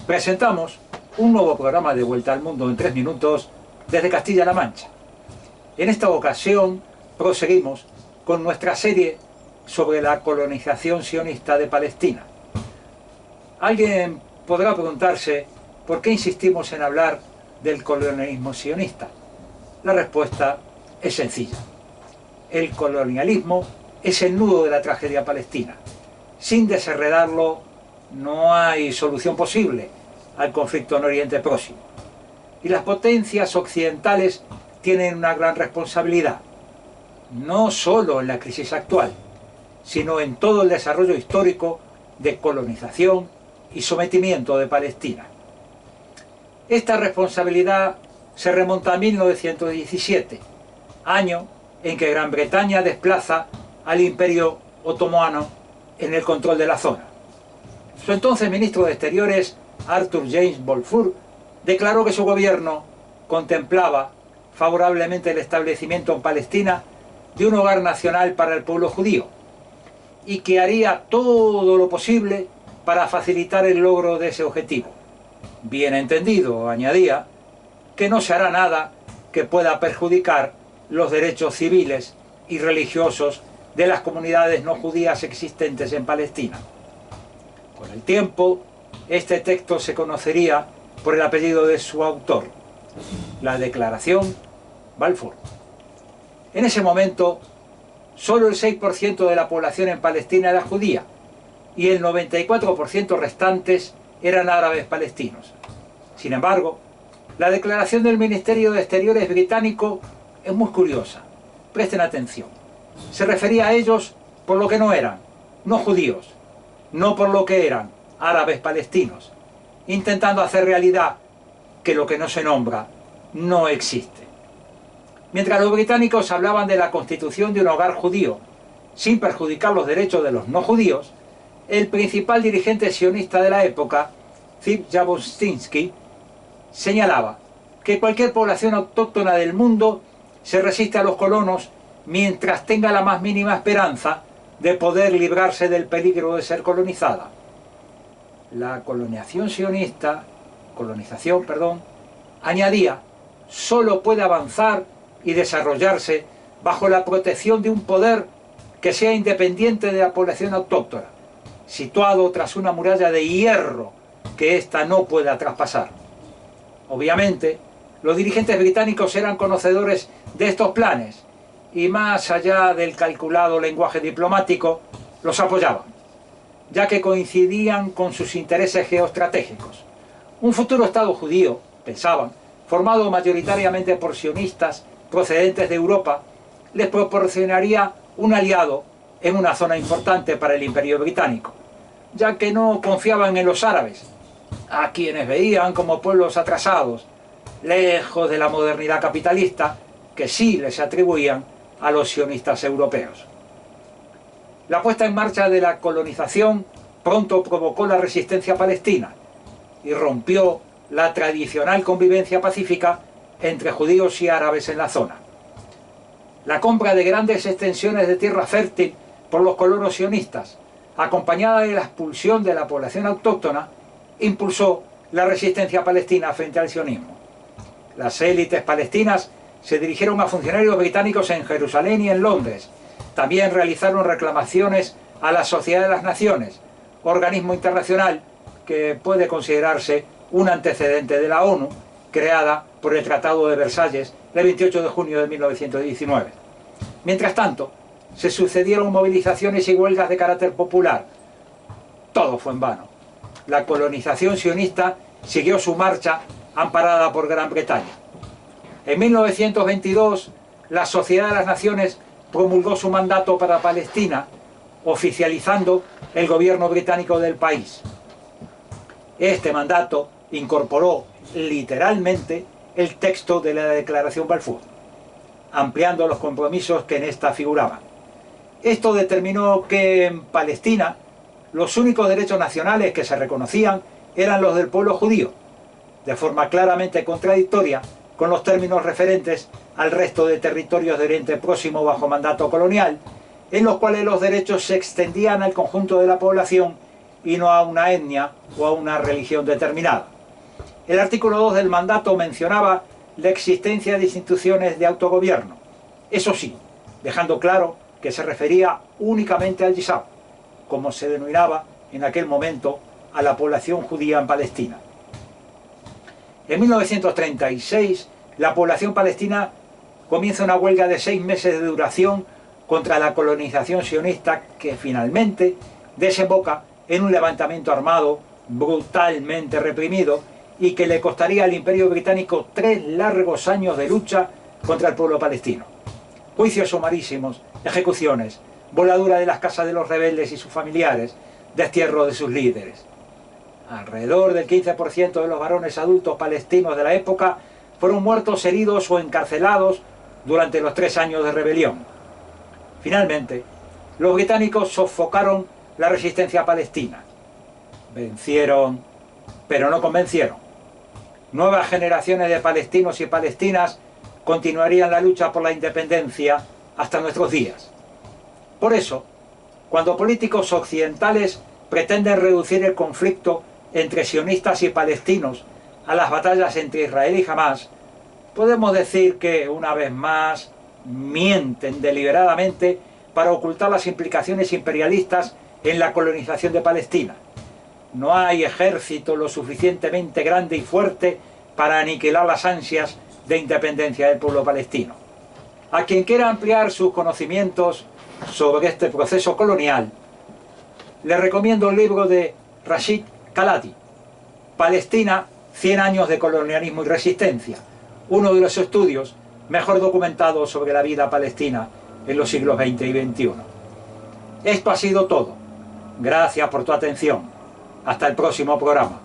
presentamos un nuevo programa de Vuelta al Mundo en 3 minutos desde Castilla-La Mancha. En esta ocasión proseguimos con nuestra serie sobre la colonización sionista de Palestina. Alguien podrá preguntarse por qué insistimos en hablar del colonialismo sionista. La respuesta es sencilla. El colonialismo es el nudo de la tragedia palestina. Sin desenredarlo no hay solución posible al conflicto en Oriente Próximo. Y las potencias occidentales tienen una gran responsabilidad, no solo en la crisis actual, sino en todo el desarrollo histórico de colonización y sometimiento de Palestina. Esta responsabilidad se remonta a 1917, año en que Gran Bretaña desplaza al Imperio Otomano en el control de la zona. Su entonces ministro de Exteriores, Arthur James Balfour, declaró que su gobierno contemplaba favorablemente el establecimiento en Palestina de un hogar nacional para el pueblo judío y que haría todo lo posible para facilitar el logro de ese objetivo. Bien entendido, añadía, que no se hará nada que pueda perjudicar los derechos civiles y religiosos de las comunidades no judías existentes en Palestina. Con el tiempo, este texto se conocería por el apellido de su autor, la Declaración Balfour. En ese momento, solo el 6% de la población en Palestina era judía y el 94% restantes eran árabes palestinos. Sin embargo, la declaración del Ministerio de Exteriores británico es muy curiosa. Presten atención. Se refería a ellos por lo que no eran, no judíos, no por lo que eran, árabes palestinos, intentando hacer realidad que lo que no se nombra no existe. Mientras los británicos hablaban de la constitución de un hogar judío, sin perjudicar los derechos de los no judíos, el principal dirigente sionista de la época, Zvi Jabotinsky, señalaba que cualquier población autóctona del mundo se resiste a los colonos mientras tenga la más mínima esperanza de poder librarse del peligro de ser colonizada. La colonización, añadía, solo puede avanzar y desarrollarse bajo la protección de un poder que sea independiente de la población autóctona, situado tras una muralla de hierro que ésta no pueda traspasar. Obviamente, los dirigentes británicos eran conocedores de estos planes y más allá del calculado lenguaje diplomático, los apoyaban, ya que coincidían con sus intereses geoestratégicos. Un futuro Estado judío, pensaban, formado mayoritariamente por sionistas procedentes de Europa, les proporcionaría un aliado en una zona importante para el Imperio británico, ya que no confiaban en los árabes, a quienes veían como pueblos atrasados, lejos de la modernidad capitalista que sí les atribuían a los sionistas europeos. La puesta en marcha de la colonización pronto provocó la resistencia palestina y rompió la tradicional convivencia pacífica entre judíos y árabes en la zona. La compra de grandes extensiones de tierra fértil por los colonos sionistas, acompañada de la expulsión de la población autóctona, impulsó la resistencia palestina frente al sionismo. Las élites palestinas se dirigieron a funcionarios británicos en Jerusalén y en Londres. También realizaron reclamaciones a la Sociedad de las Naciones, organismo internacional que puede considerarse un antecedente de la ONU, creada por el Tratado de Versalles del 28 de junio de 1919. Mientras tanto, se sucedieron movilizaciones y huelgas de carácter popular. Todo fue en vano. La colonización sionista siguió su marcha amparada por Gran Bretaña. En 1922, la Sociedad de las Naciones promulgó su mandato para Palestina, oficializando el gobierno británico del país. Este mandato incorporó literalmente el texto de la Declaración Balfour, ampliando los compromisos que en esta figuraban. Esto determinó que en Palestina los únicos derechos nacionales que se reconocían eran los del pueblo judío, de forma claramente contradictoria con los términos referentes al resto de territorios de Oriente Próximo bajo mandato colonial, en los cuales los derechos se extendían al conjunto de la población y no a una etnia o a una religión determinada. El artículo 2 del mandato mencionaba la existencia de instituciones de autogobierno, eso sí, dejando claro que se refería únicamente al Yisab, como se denominaba en aquel momento a la población judía en Palestina. En 1936, la población palestina comienza una huelga de 6 meses de duración contra la colonización sionista que finalmente desemboca en un levantamiento armado brutalmente reprimido y que le costaría al Imperio Británico 3 largos años de lucha contra el pueblo palestino. Juicios sumarísimos, ejecuciones, voladura de las casas de los rebeldes y sus familiares, destierro de sus líderes. Alrededor del 15% de los varones adultos palestinos de la época fueron muertos, heridos o encarcelados durante los 3 años de rebelión. Finalmente, los británicos sofocaron la resistencia palestina. Vencieron, pero no convencieron. Nuevas generaciones de palestinos y palestinas continuarían la lucha por la independencia hasta nuestros días. Por eso, cuando políticos occidentales pretenden reducir el conflicto entre sionistas y palestinos a las batallas entre Israel y Hamás, podemos decir que, una vez más, mienten deliberadamente para ocultar las implicaciones imperialistas en la colonización de Palestina. No hay ejército lo suficientemente grande y fuerte para aniquilar las ansias de independencia del pueblo palestino. A quien quiera ampliar sus conocimientos sobre este proceso colonial, le recomiendo el libro de Rashid Khalati, Palestina, 100 años de colonialismo y resistencia, uno de los estudios mejor documentados sobre la vida palestina en los siglos XX y XXI. Esto ha sido todo. Gracias por tu atención. Hasta el próximo programa.